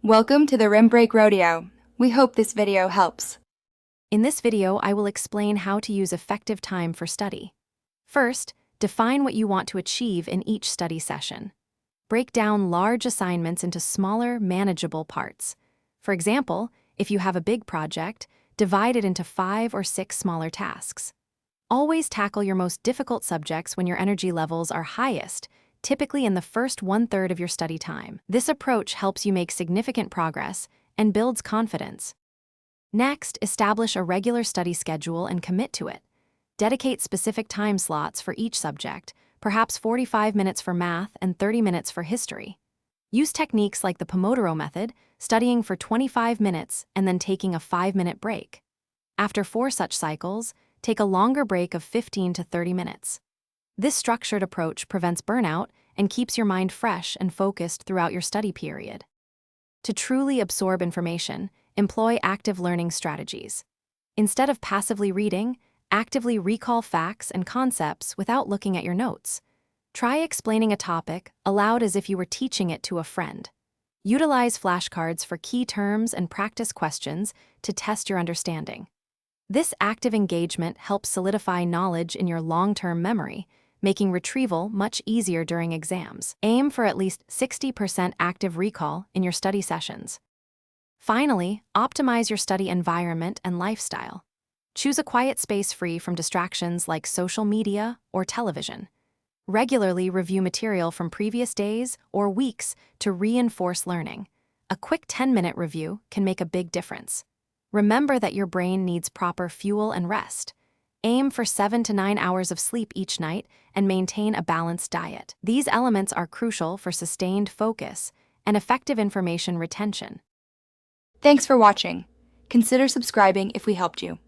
Welcome to the Rim Break Rodeo. We hope this video helps. In this video, I will explain how to use effective time for study. First, define what you want to achieve in each study session. Break down large assignments into smaller, manageable parts. For example, if you have a big project, divide it into 5 or 6 smaller tasks. Always tackle your most difficult subjects when your energy levels are highest, typically in the first 1/3 of your study time. This approach helps you make significant progress and builds confidence. Next, establish a regular study schedule and commit to it. Dedicate specific time slots for each subject, perhaps 45 minutes for math and 30 minutes for history. Use techniques like the Pomodoro method, studying for 25 minutes and then taking a 5-minute break. After 4 such cycles, take a longer break of 15 to 30 minutes. This structured approach prevents burnout and keeps your mind fresh and focused throughout your study period. To truly absorb information, employ active learning strategies. Instead of passively reading, actively recall facts and concepts without looking at your notes. Try explaining a topic aloud as if you were teaching it to a friend. Utilize flashcards for key terms and practice questions to test your understanding. This active engagement helps solidify knowledge in your long-term memory, making retrieval much easier during exams. Aim for at least 60% active recall in your study sessions. Finally, optimize your study environment and lifestyle. Choose a quiet space free from distractions like social media or television. Regularly review material from previous days or weeks to reinforce learning. A quick 10-minute review can make a big difference. Remember that your brain needs proper fuel and rest. Aim for 7 to 9 hours of sleep each night and maintain a balanced diet. These elements are crucial for sustained focus and effective information retention. Thanks for watching. Consider subscribing if we helped you.